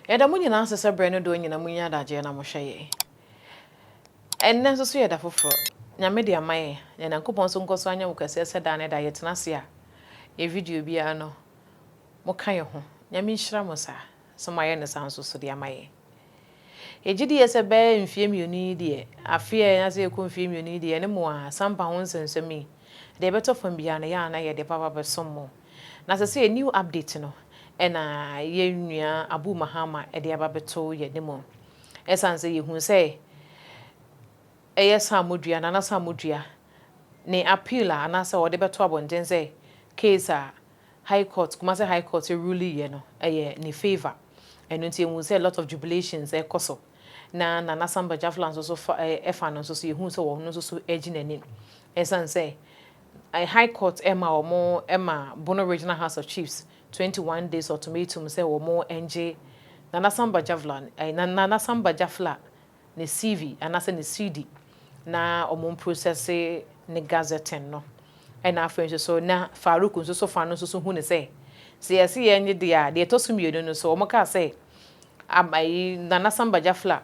Yada mu nyina asese bre no do nyina mu nya daje na mo hweye. Enne nso so yada foforo. Nyame de amaye. Ya Nyankopon so nkoso anya wukase se da ne da yetena se a. Ye video bia no mo kan ye ho. Nyame nhyira mo sa. So maye ne sanso so de amaye. Ejidi ese be mfie mioni de. Afie na se ekọ mfie mioni de ne mo a Sampa ho nsensemi. De beto fam bia na ya na ye de papa be sommo. Na se a new update no. Ena ye nua Abu Mahama e de ababeto ye demo esanse ye hu se eye samodua na samodua ne appeal ana se wo de beto abonten se case a high court kuma se high court ruling ye no eye ne favor enu nti hu se a lot of jubilations e koso na Sampa Jafla so efa no so ye hu se wo no so ejinani esanse high court Emma Bono Regional House of Chiefs 21 days ultimatum say wo mo NJ na Sampa Jafla na Sampa Jafla ne CV anase ne CD na omo process ne gazette no and after so na Farouk so fa no so hu ne say yesi ye dia de to so mienu no so omo ka say abai na Sampa Jafla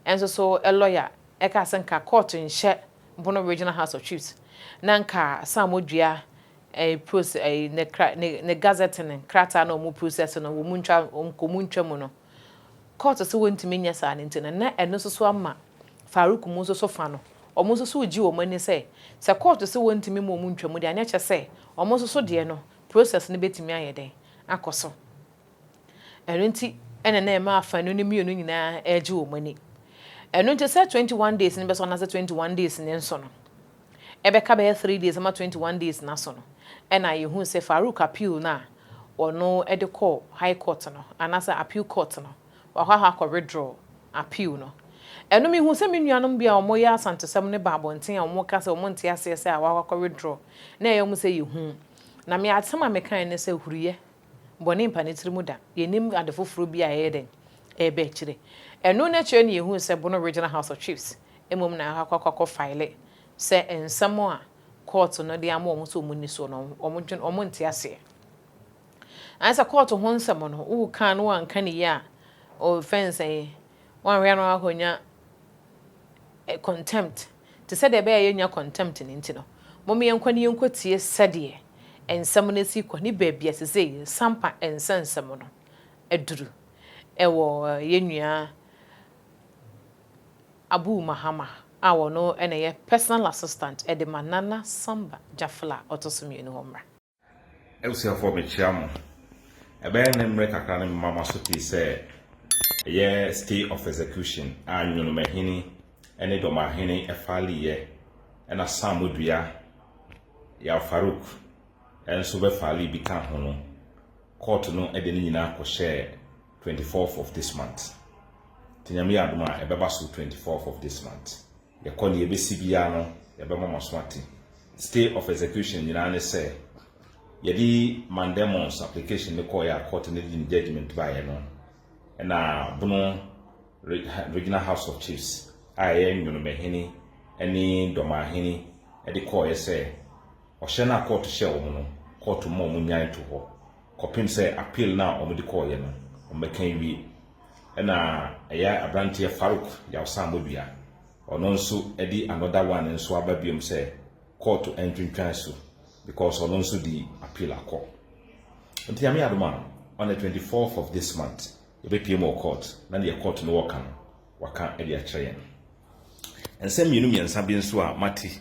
enso so a lawyer e ka senka court nhye Bono Regional House of Chiefs nanka samodua process ne gazette ne krata na omu process no wo muntwa onkomuntwa mu no court so wontimi nya sa ne ntina na eno so ama Farouk mu so fa no omu so uji wo mani se court so wontimi mu omuntwa mu de anya che se omu so de no process ne betimi ayede akoso eno nti ene na ema afa no ne mienu nyina eje wo mani eno nti se 21 days ne be so na se 21 days ne nso no ebeka be 3 days ama 21 days na so no ena ye hu se Farouk appeal na ono ede call high court no anasa appeal court no wa ha ko withdraw appeal no eno mi hu se me nuanom bia omo ya asantesem ne babonten a omo ka se omo nte ase se a wa ko withdraw na ye mu se ye hu na me atema me kan ne se huriye boni mpa ne tirimu da ye nim adefoforo bia ye den ebe kire eno na kire ne ye hu se Bono Regional House of Chiefs emom na akwa file se ensamo a court no de ama omo so munni so no omo nte ase ansa court ho nsamo no wo kan no anka ne ya offense wan hwe no ahonya contempt to say de be ya nya contempt ni nti no momme yenkwane yenkotie sade ensamo na si ko ni baabia se Sampa ensensamo no eduru ewo yenua Abu Mahama awo no ene ye personal assistant e de manana Sampa Jafla otosumi enu homra ewsia for me chiamo ebe ne mre kakra ne mama so ti say ye stay of execution anwunu mahini ene do mahini efali ye ena samodua ya Farouk enso be fali bi kan ho no court no e de nyina ko share 24th of this month tinyame adoma e beba so 24th of this month ye koni e be sibia no ye be mama so ati stay of execution nyina ne say ye di mandemons application ne ko ya court ne di judgment ba ye no na Bono Regional House of Chiefs aye nyunu mehini eni domahini e di ko ye say o hye na court hye wo no court mo mo nyan to ho kopim say appeal na o mo di ko ye no o mekan wi na eya abrantie Farouk ya Samodua ono nso edi another one nso ababiom say court entwintwan so because ono nso di appeal akọ ntiame adoma on the 24th of this month ebe PM court na the court no waka edi a kire yen ensem mienu miensa bi nso a mati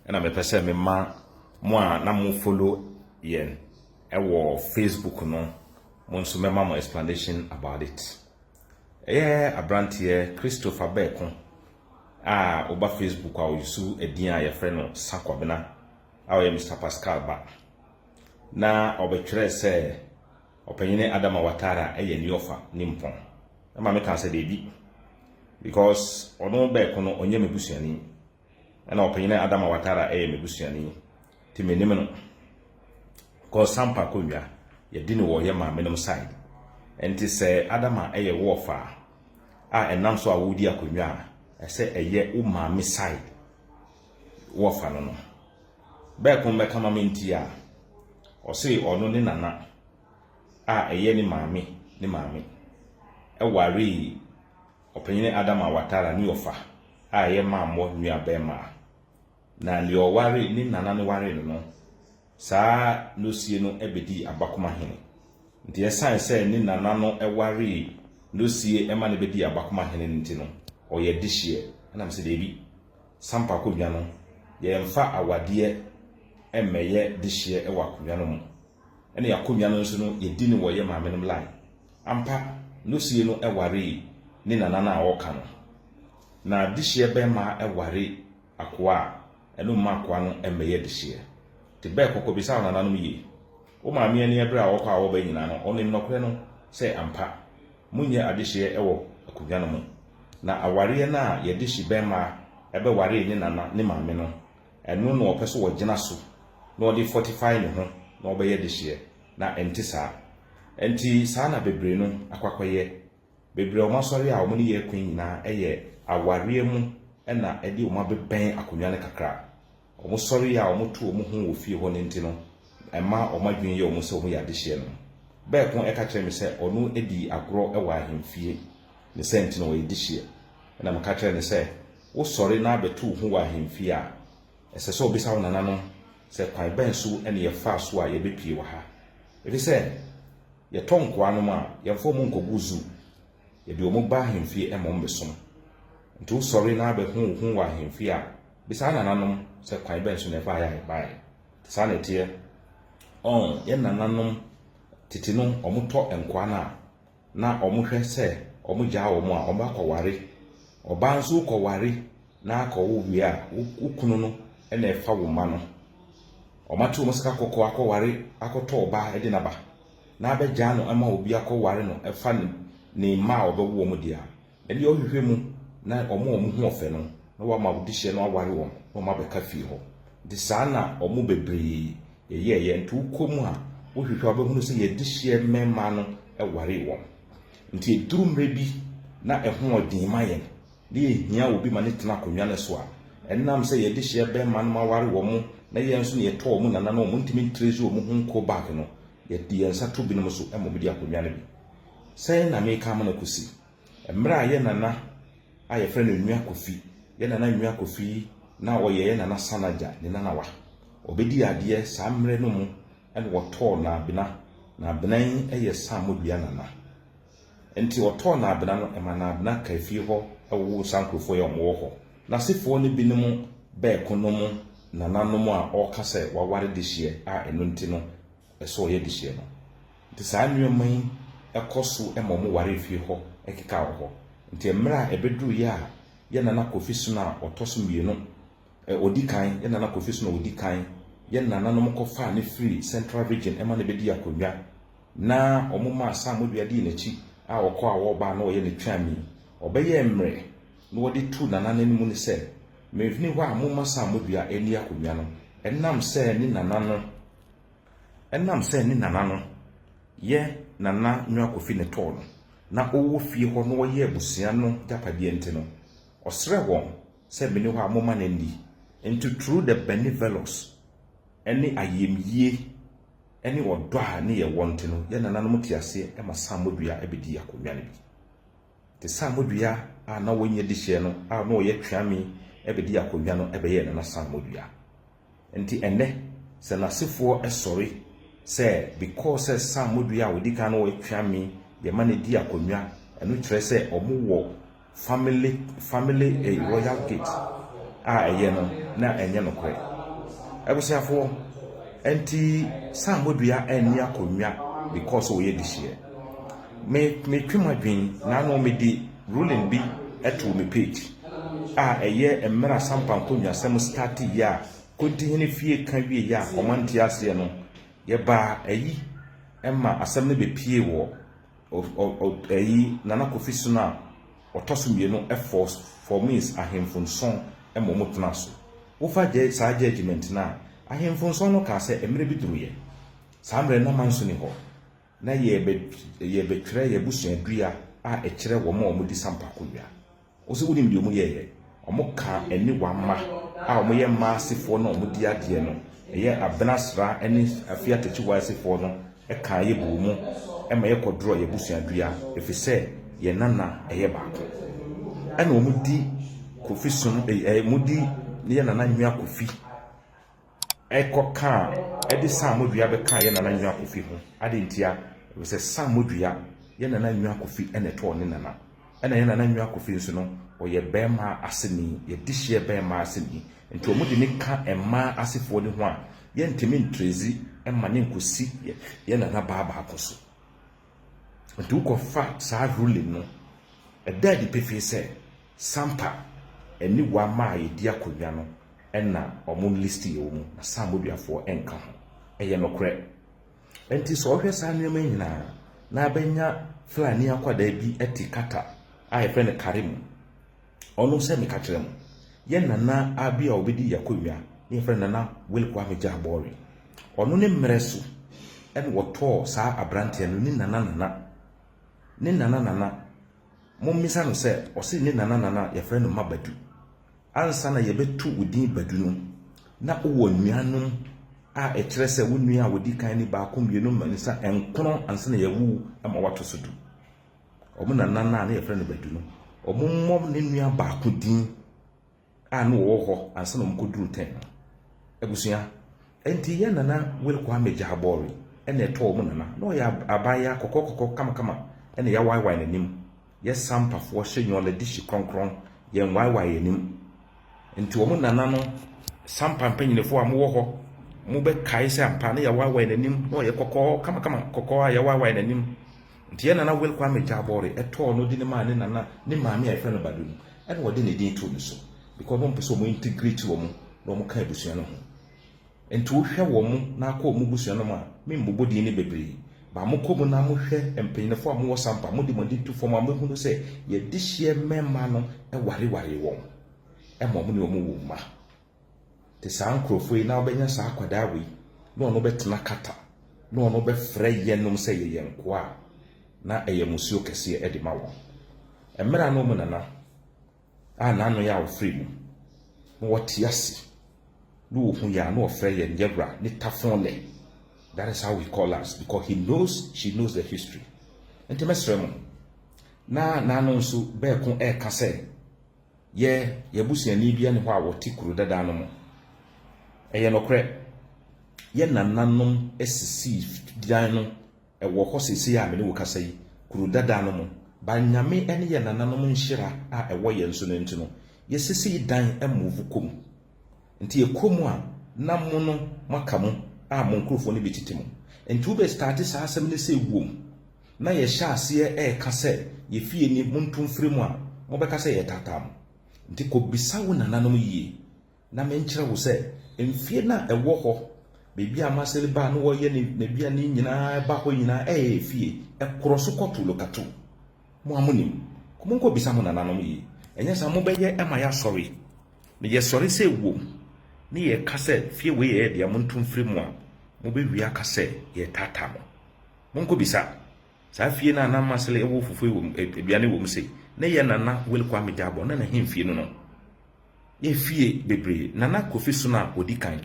na mepese me ma mo a na mo follow yen ewo Facebook no mo nso mema mo explanation about it abrantie Christopher Beko oba Facebook a yusu edin a ye frɛ no Sakwabena awe Mr. Pascal ba na obetwere sɛ opanyine Adama Watara ni offer ni mpon na ma me kan sɛ debi because ono Beko no onye mebusuani na opanyine Adama Watara mebusuani ti menim no ko Sampa konwa ye di no wo ye ma menom side enti sɛ Adama wofa enam so a wodi akonwa ese eye wo maame side wofa no Beko mbeka ma menti a o se ono ne nana ni maame ware opanyine Adam Awatara ni ofa a ye mammo nua bema na le oware ni nana ne ware no saa no sie no ebedi abakoma hene nti esan se ni nana no ware no sie ema ne bedi abakoma hene nti no oye dihye na mse debi Sampa akonnwa no ye mfa awade emeye dihye ewa akonnwa no mu ene yakonnwa no nso no yedi ne wo ye maame no lai ampa no sie no ware ni nana na awoka no na dihye bema ware akoa eno ma akoa no emeye dihye te be kokko bisa nana no yi o maame ani ebra awokwa awo ba nyina no ono nnokre no se ampa munye adihye ewo akonnwa no mu na aware na ye dihye bema ebe ware ni nana ni maame no eno no opeso wo gina so na odi 45 ne ho na obeye dihye na entisa enti saa na bebre no akwakoye bebre o masori a o muni ye kwen nyina eye aware mu na edi o mabeben akonnwa ne kakra o musori a o mutu o mu ho wo fie ho ne enti no ema o madwen ye o mu se o mu ya dihye no be kon eka kire me se onu edi agro ewa ahemfie ne senti no o dihye na maka kire ne se wo sori na betu ho wa ahemfie a ese so obisa wo nana no se kwan ben so ene ye fa so a ye bepie wa ha ebi se ye tonko anu ma ye fo mu nkoguzu ye bi o mu ba ahemfie emo mbesom nti wo sori na be ho wa ahemfie a bisa nana no se kwan ben so ne fa ya bai sa na tie on ye nana no titi no omuto enkwa na omuhwe se omugya omu a omba kware oba nso kware na akọwo wi a ukunu no na efa wo ma no omatu musika kokọ akware akoto oba edi naba na abegya no ama obi akware no efa ne ma obewo mu dia edi ohwehwe mu na omo hu ofe no na wa ma budihye no aware wo no ma beka fi ho di sana omo bebre ye ntu komu a ohwehwe abehunu se ye dihye memma no eware wo nti durumre bi na eho odin mayen di ehia obi ma ne tena akonnwa ne so a ennam se ye dihye be ma no maware wo mu na ye nso ne ye to mu nana no mu ntimi ntrezi wo mu hu nko back no ye di ensa to bi no so emo bi di akonnwa ne bi sai na me ka ma na kusi emra ye nana aye frɛ no nua kofi ye nana nua kofi na wo ye nana sanaja ne nana wa obedi ade saa mre no mu ene wo to na benan eye sam odua nana enti wo to na bena no ema na bena ka fie ho ewo sankrofo ye omo ho na sefo ne binom ba ekonomo nananom a okase waware dihye a eno nti no eso ye dihye no nti saa nnuaman ekoso emomo ware fie ho ekeka ho nti emra ebedru ye nana kofi so na otoso mienu odikan ye nana kofi so na odikan ye nananom kofa ne free central region ema ne bedi akonnwa na omoma samodua di n'echi a okọ a wo ba na oye ne twami obeye emre no wodi tu nana nanimu ne se mevni ho a momma samodua eni akonnwa no ennam se ni nana no ye nana nwa kofi ne to no na owo fie ho no ye abusia no japade ente no osre won se meni ho a momma na ndi into through the benevolence eni ayemyie eni odo a ne ye wonte no ye nana no mutiase e ma samodua ebedi akonnwa ne bi te samodua a na wonye dihye no a na oye twami ebedi akonnwa no ebeye nana samodua enti enne se nasefo esori se because samodua odika na oye twami ye ma ne di akonnwa enu kire se omuwo family royal gate a eye no na enye no kore ebusiafo enti samodua eni akonnwa because oye dihye me twimadwen na no me di ruling bi eto me page a eye emra Sampa nkonnwa sem start ya kontihene fie kan wie ya komanti ase no ye ba ayi emma asem ne be pie wo ayi nana kofi so na otoso mienu efforts for means ahemfunson emomotena so wo fa je sa judgment na ahemfunson no ka se emre bi duruye samre na manso ni ho na ye be twere ye busua dua a ekire wo ma omudi Sampa akonnwa osi wudi mbi omu ye omuka eni wamma a omu ye massifo na omudi ade no ye abenasra eni afia techi wasifo no eka ye bu mu ema ye kodro ye busua dua efise ye nana eye baako ena omudi kofi sun mudi ye nana nwia kofi ekoka edi samodua be ka ye nana nwia kofi ho ade ntia se samodua ye nana nwia kofi ene to ne nana ena ye nana nwia kofi nso no oye bema aseni ye dihye bema aseni nti omudi ne ka emma asefo ne ho a ye ntimi ntrezi emma ne nkosi ye nana baba akoso nti ukofa sa ruling no edadi pefe se Sampa eni wa ma ye dia konwa no ena omo list ye wo mu na samoduafo enka ho eye nokre enti so hwe sa nneema nyina na abenya flani akwada bi etikata a ye friend Karim onu se me ka kire mu ye nana abia obedi yakonwa ne friend nana welkwa meja bori onu ne mreso en woto sa abrante no ni nana mommisa no se o se ni nana ye friend no mabadu ansa na ye betu udin badu no na owo nuanom a ekire se wo nua wodi kan ni ba ko mienu manisa enkono ansa na ye wu ama wato so du omo nana na ye friend no badu no omo mom ne nua ba ko din a no wo ho ansa na mkoduru 10 ebusua enti ye nana welko ameja bori ene to omo nana no ya abaya kokoko kama ene ya wai nanim ye Sampa fo hyenyo le dishi kronkron ye wai nanim enti omo nana no Sampa mpanyinefo a mo wo ho mo be kai se ampa ne ya wai nanim no ye kokko kama kokko a ya wai nanim nti ye nana welko ameja bori eto no di ne ma ne nana ne maami a efe no badu no ene wo de ne din to no so because mo mpese mo integrate wo mo no mo kai busua no ho enti wo hwe wo mo na akọ mo busua no ma me mbobodi ne bebre ba mo komu na mo hwe empanyinefo a mo wo Sampa mo di mo din to fo ma mo hunu se ye dihye memma no ware wo e mo mo ne mo wo ma te sa ankrofo yi na obenya sa akwada we no no betena kata no no be frɛ yenom se ye yenko a na eye musuo kese e de ma wo emra no mo nana a na no ya wo free mu mo woti ase no hu ya no frɛ ye nyebra ni tafon le. That is how we call us because she knows the history. Enti mesrem na no nso be ko e ka se ye busuani bia ne ho a woti kuru dada no mo eye nokre ye nananom esisi dan no e wo ho sisi a me ne wo kasa yi kuru dada no mo ba nyame ene ye nananom nhira a e wo ye nso no enti no ye sisi dan e move kom nti e kom a na mo no makamu a mo nkrofo ne bititimo enti wo be start sa asem ne se wom na ye hya ase e ka se ye fie ni montum fremu a mo be ka se ye tatam nti ko bisa wo nananom yie na me nkyere wo se emfie na ewo ho bebi amasele ba no wo ye ne bia ni nyina ba ho nyina fie e kroso koto lokato mo amonim ko mo ko bisa mo nananom yie enya sa mo be ye ema ya sorry me ye sorry se wom ni ye kase fie we ye dia montum fremu a mo be wi akase ye tatam mo ko bisa sa fie na na masele ewo fufu ebia ne wo mse na ye nana welko amejabo na hemfie no ye fie bebre nana kofi so na odikan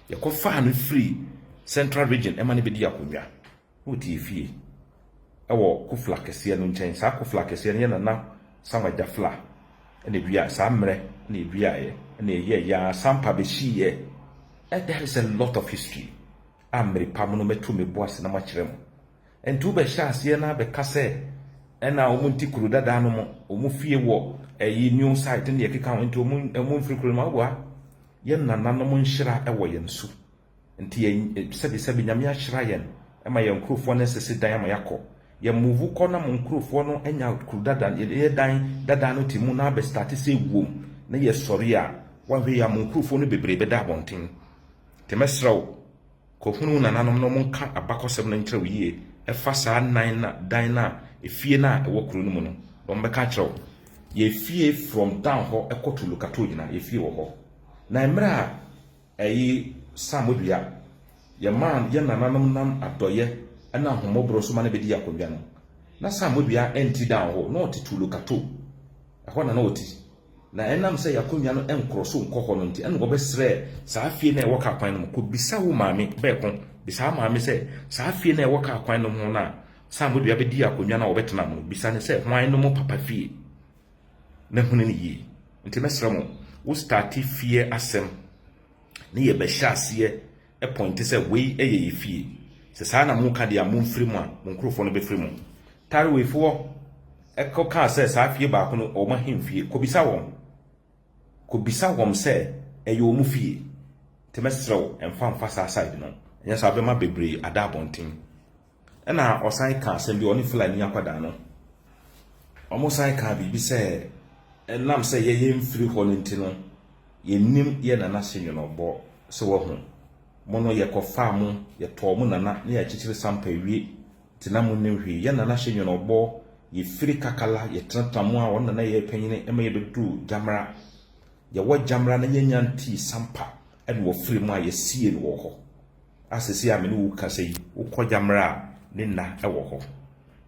ye ko fa no free central region e ma ne bedi akonwa wo ti fie ewo ko fla kese no nchen sa ko fla kese ne nana sanwa jafla ene bia sa mre ne bia ye ne ye ya Sampa be shi ye there is a lot of history amri pamono metu me boase na ma kire mo entu be sha ase na be kase ena omunti kuru dada no mo omu fie wo eyi new site ne yekeka entu omu mfirikuru ma wa ye nana no mo nhira ewo ye nsu enti ye sebi nyame ahira ye ema ye nkrofo na sese dan ama yakọ ye move ko na mo nkrofo no enya kuru dada ye dan dada no timu na be start se wom na ye sori a wanhwe ya mo nkrofo no bebrebe da abonten temesraw ko hunu nananom no mo nka abakosem na nkyerɛ yie efa saa nan na dan na efie na ewo kuru no mu no do mbeka kyerɛw ye fie from down ho ekoto lokato nyina ye fie wo ho na emra ayi samodua ye man ye nananom nam adoye ana homobro so ma na bedi yakobia no na samodua enti down ho no otitu lokato ɛhɔ na oti na enam se yakonnwa no enkroso nkɔhɔ no nti ene go besrɛ saa fie na ɛwɔ ka kwan no ko bisa wo maame be ko bisa maame se saa fie na ɛwɔ ka kwan no ho na Sam would be a dear Kunyana or better now, besides say, why no more papa fee? Never ye. Intimesramo, who started fear assem. Near Beshas a point is a way a fee. Sasana Muka dia moon free man, Muncrophone be free moon. Tarry for a coca says, I fear back on or my him fee, could be sour. Could be sour, say, a you move fee. Temestro and found fast aside, no. Yes, I'll be my baby a dabonting. And now, or side can't send you only fly near Padano. Almost I can't be said, and Lam say ye free Holintino. Ye nim ye na national no bo so wo ho mono ye kofa mu ye to mu nana ne ye chichire Sampa wi tinamu ne hwi ye na national no bo ye firi kakala ye tratamu a won na ye panyine e ma ye bedu jamra ye wo jamra na ye nyanti Sampa e wo firi mu a ye sie no wo ho asesi a me ne wo ka sei wo ko jamra ne na e wo ho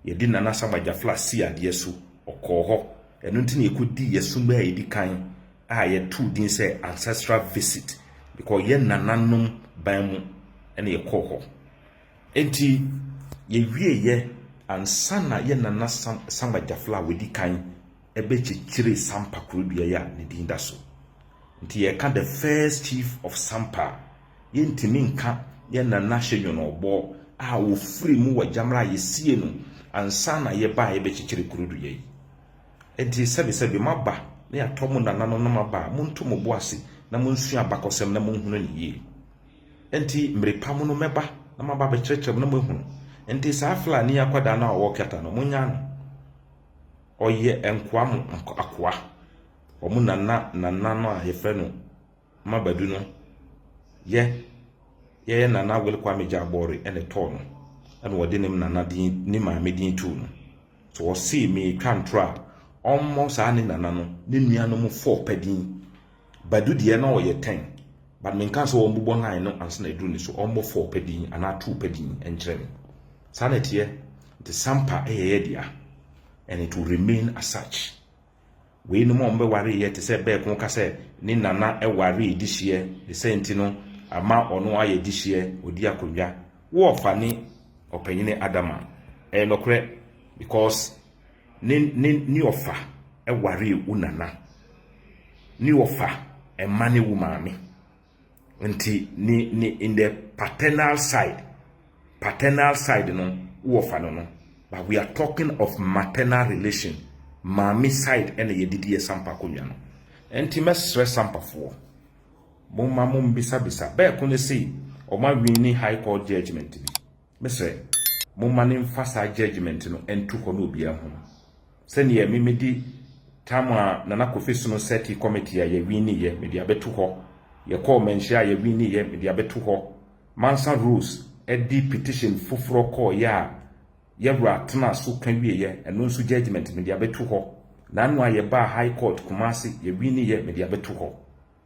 ye di nana Sampa jafla si ade so okọ ho enu ntini ekodi ye sumba ye di kan ye two din say ancestral visit because ye nananom ban mu ene ye kɔ enti ye wie ye ansana ye nana Sampa jafla wedi kan ebe chichire Sampa kurudua ya ne din da so enti ye ka the first chief of Sampa ye ntimi nka ye nana hyenyo no obo a wo free mu wa jamra ye sie no ansana ye ba ye be chichire kurudua yi enti sebe maba na ya tomu nananom na maba muntu mo boase na monsu abakosem na monhunu ne yi enti mrepamu no meba na maba be kyerkyerem na mohunu enti saa Fulani akwada na wo keta no munya no oye enkoa mu akoa omu nana no a yefe no mabadu no ye nana wel kwa meja abore ene to no ene wode nim nana din ni maame din tu no so wo see me twantro almost any nanano ne nuanom 4 padin badu de na oye 10 but men kan so wo mbubo 9 no ansa na edu ni so almost 4 padin ana 2 padin enkyerem sanete the Sampa ye dia and it will remain as such we no mo mbe ware ye te se be ko ka se ni nana e ware this year the same no ama ono aye this year odi akodwa wo fani opanyine Adama nokre because ni ofa e ware unana ni ofa e mane wu maame nti ni in the paternal side no wo ofa no but we are talking of maternal relation maame side ene yedidi Sampa konwa no nti mesre Sampa fo mo mamo mbisa be ko ne sei o ma wini high court judgment bi mesre mo mane mfasa judgment no entu ko no bia ho sene ye memedi tamwa nana kofesu no seti committee ya wini ye medi abetu ho ye call mentia ye wini ye medi abetu ho mansa rules edi petition fufuro call ya yewra tena so kan wie ye eno nso judgment medi abetu ho nanu aye ba high court Kumasi ye wini ye medi abetu ho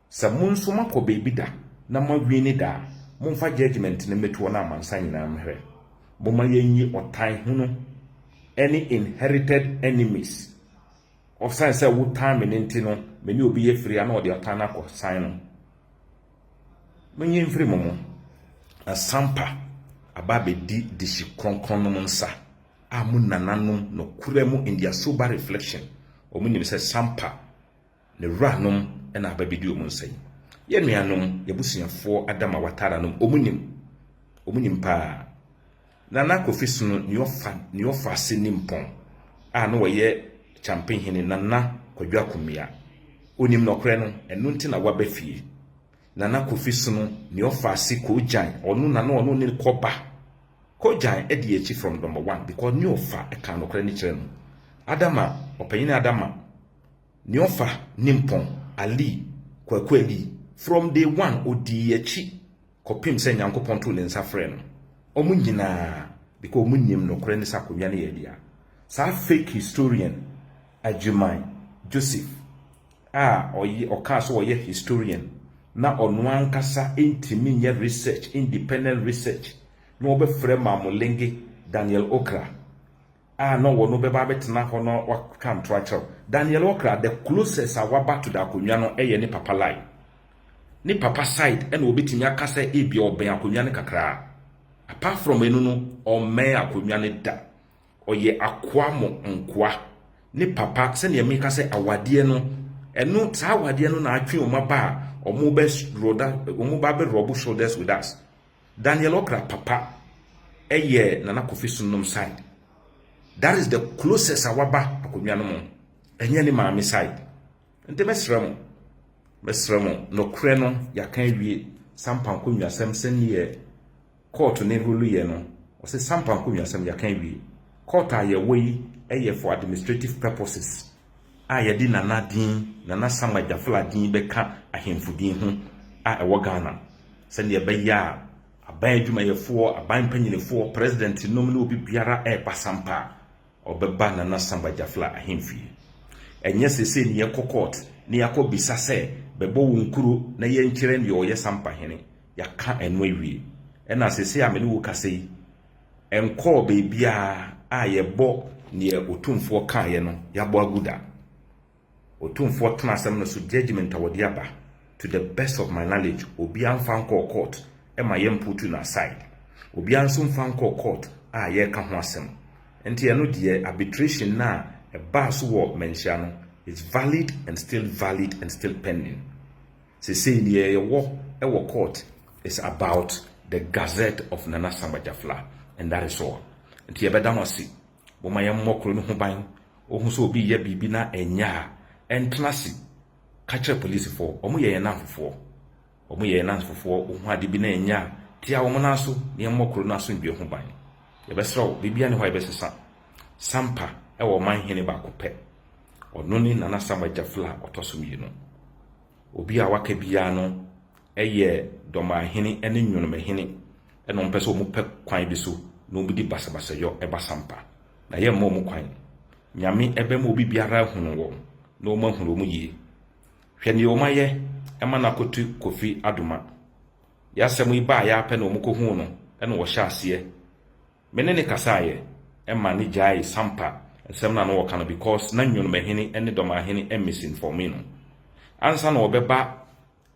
sa munso makọ baby da na ma wini da momfa judgment ne metu na mansa nyina mhre boma yenyi otan hunu any inherited enemies of science say wo time nti no meni obi ye free na ode otan na ko sign no menyi free momo na Sampa ababe di shi kronkron no nsa amu nananom no kuremu in their sober reflection omunim say Sampa ne ranom na ababe di omunsan ye nuanom yebusuafo Adama watara nom omunim pa nana kofesu no ni ofa se nimpon a no ye champion hene nana kwadwa kumia onim nokre no enu nti na waba fie nana kofesu no ni ofa se ko jan onu nana onu ne koba ko jan e de echi from number 1 because ni ofa e kan nokre ni kire no Adama opanyine Adama ni ofa nimpon ali kwakwali from day 1 odi echi kopim se nyankopon to ne nsa frɛ no omu nyina because omu nim no kore ne sakonwa ne yedia sa fake historian Ajuman Joseph oyi oka so oye historian na ono ankasa intimi nye research independent research no obefrɛ mamolenge Daniel Okra no wono beba betena ho no wakam to akyerɛw Daniel Okra the closest awaba to da akonwa no eye ne papa line ni papa side ena obetimi akasa ebia oben akonwa ne kakra apart from enu no o men akonwa ne da oye akwa mo nkwa ne papa se ne meka se awade no eno sa awade no na atwe omaba omo be roda omo ba be robu shoulders with us. Daniel Okra papa eye Nana Kofi Sunnom side. That is the closest awaba akonwa no mo enye ne maame side. Nte mesremo no kre no yakan wie Sampa akonwa sem senie court ne rulu ye no o se Sampa akonwa sem yakan wie court aye we eye for administrative purposes aye di Nana din Nana Sama Jafla din beka ahemfudin ho a ewo Ghana senie be ya aban adwumayefo aban panyinefo president nom ne obi biara pa Sampa obeba Nana Sama Jafla ahemfie enye sese ne court ne yakọ bisa se bebo wonkuro na ye nkyere ne oyɛ Sampa hene yaka eno awie ɛna sese amene wo kase enko bebia a yɛbɔ ne otumfo kae no yabɔ aguda otumfo tena asɛm no so judgment awodi aba to the best of my knowledge obi amfa nkɔ court ɛma yɛ mputu na side obi anso mfa nkɔ court a yɛ ka ho asɛm enti ɛno deɛ arbitration na ɛba so wɔ mentia no is valid and still pending. Say the ewo court is about the gazette of Nana Sama Jafla, and that is all. And here bedam wasi, bo mayam mokro no ho ban, ohun so obi ye bibi na enya, and tenasi catch police for, omo ye nan for, ohun ade bi na enya, tia omo na so, ne mokro na so bi ho ban. Ye besro bibia ne ho ye besesa. Sampa ewo man hene ba ko pe. Ononi Nana Sama Jafla otosumiye no obi a waka bia no eye doma hene ene nwonome hene eno mpese omu pe kwan bi so no bi di basabasa yo eba Sampa na ye mo mu kwan nyame ebe mo obi biara hunu wo no mo hunu mu yi hwe ne o maye ema na kotu Kofi Adoma ya semu iba ya pe no mu ko hu no eno wo hya ase mene ne kasaye ema ne jai Sampa sem na no wakana because na nwonu mahini ene doma hini misinform me no ansa na obeba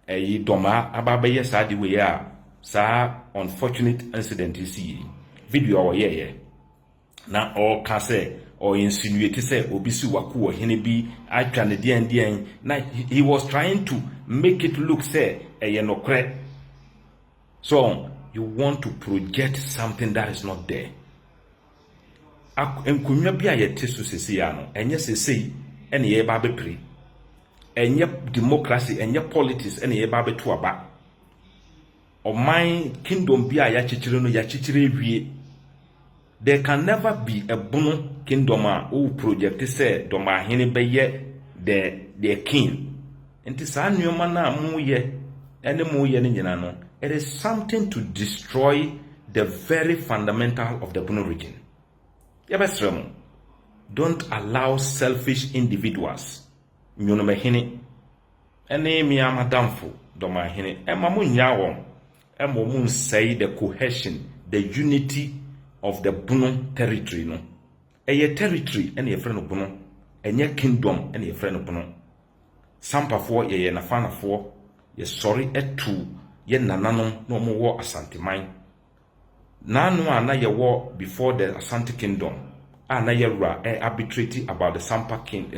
yi doma ababa ye sa de we a sa unfortunate incident is video o ye na o ka se o insinuate se obi si waku o hini bi atwa ne den na he was trying to make it look say eye no kre. So you want to project something that is not there. Enkunya bia yete so sesi ya no enye sesi ene ye ba bepri enye democracy enye politics ene ye ba beto aba oman kingdom bia ya chichire no ya chichire wie. There can never be a bono kingdom a o project say doma hene be ye the king enti sa nneoma na mu ye ene mu ye ne nyina no it is something to destroy the very fundamental of the bono region. Don't allow selfish individuals. Nyonome hene ene mi amadamfo doma hene ema munya won ema mun say the cohesion, the unity of the Bono territory no. Eye territory ene ye frɛ no Bono, enye kingdom ene ye frɛ no Bono. Sampa fo ye na fana fo ye sorry etu ye nananom no mo wo Asanteman. Nanu ana ye wo before the Asante Kingdom. Ana ye ra arbitrate about the Sampa king,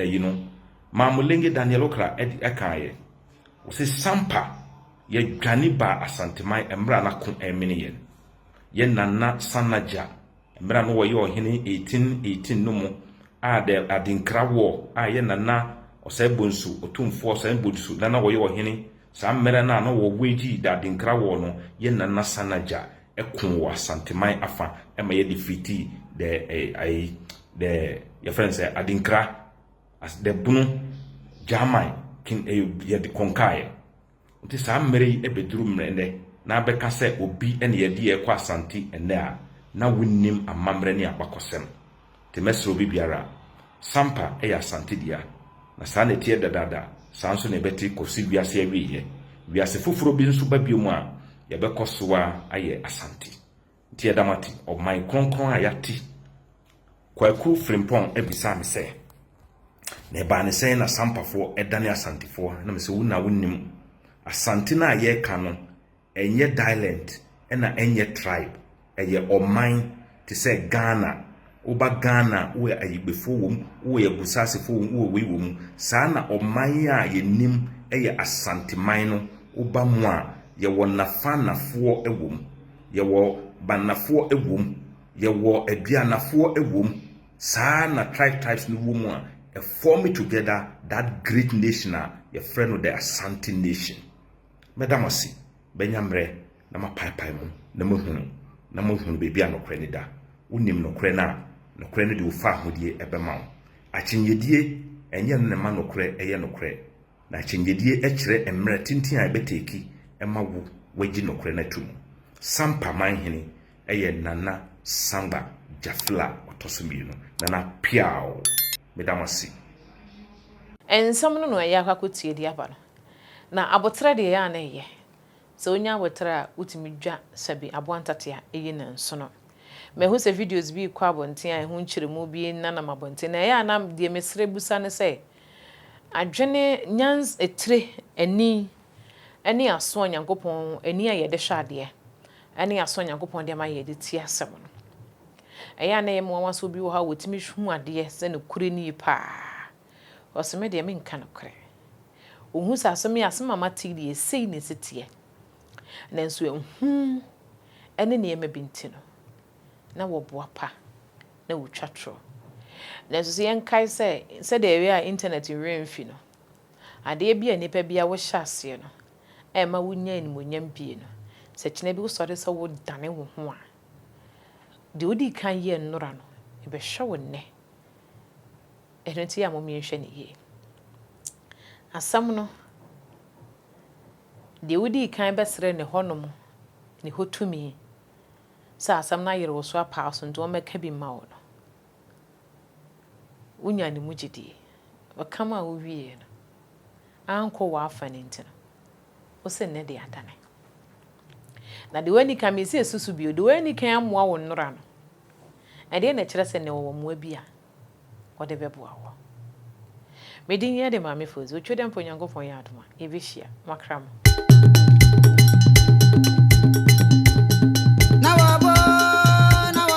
Mamulenge Daniel Okra ekaye. O se Sampa ye dwaniba Asanteman emra na kun emini yen. Ye nana sanaja emra no wo ye ohene 1818 no mo de adinkra wo ye nana osebonsu otumfo osebonsu nana wo ye ohene sa mmere na no wo weji da adinkra wo no ye nana sanaja ekun wo Asanteman afa ema ye defeat the your friends say adinkra as the Bono Jamai king ye de konkae nti sa mmere ebeduru mrende na beka se obi ene ye de ekwa Asante ene a na wonnim amamre ne abakosem te mesro obi biara Sampa ya Asante dia na sa na tie dadada sa nso na beti kosi wiase awiye wiase foforo bi nso ba biomu a ye bekosoa aye Asante nti edamati o my kronkron ayati kwaku frimpon ebisa me se na ba ne se na Sampafo edane Asantefo na me se wuna wonnim Asante na ye ka no enye dialect na enye tribe eye oman te se Ghana Oba Ghana we ayibefo wom wo ye busasefo wom wo we wom saa na oman a yenim eye asanteman no oba mu a ye wo nafanafo ewom ye wo banafo ewom ye wo aduanafo ewom saa na tribes no wom a form together that great nation ye friend of the Asante nation. Medamasi benyamre na mapaipai mu na mohunu bebi anokre ni da unim nokre na nokre no de ufa ahodie ebema wo achinyedie enye no ne ma nokre eye nokre na achinyedie ekire emre tintin a ebeteki ema wo wagi nokre na tum Sampa manhene eye Nana Samba Jafla otosumino Nana piao medamasi ensam no eye akwakotie di aba no na abotre de ya na eye so onya abotre a utimi dwa sabi aboantate a eye na nso no mehu se videos bi kwa bonten a ehu nkyeremu bi na mabonten na ya na de mesre busa ne se adwene nyans etire ani aso Nyankopon ani a yede hwade ani aso Nyankopon de ma yede ti asem no eya na yemo waso bi wo ha wotimi hwu ade se ne kure ni pa oseme de me nka no kure ohu sa asem ya asem mama tiri esei ne setie nanso ehu ene ne yema binti no na wo boapa na wo twatro nanso se yenkai se de area internet remfi no ade bia nipa bia wo hyase no e ma wonya ni monyam bie no se kine bi wo sore se wo dane wo ho a de odi kan ye nnora no e be hwe wo ne erenti ya momi nhwe ne ye asam no de odi kan besre ne honom ne hotumi sa asam na yere wo so apa so ndo meka bi ma wo no unya ne mugidi wakama wo wie no anko wa afa ne ntina wo se ne de adane na de wani kan me se susu bi de wani kan amoa wo nnora no ade na kire se ne wo moa bi a wo de beboa wo medin ye de maame fozi o twede mpo Nyankopon ya adoma e be hia makram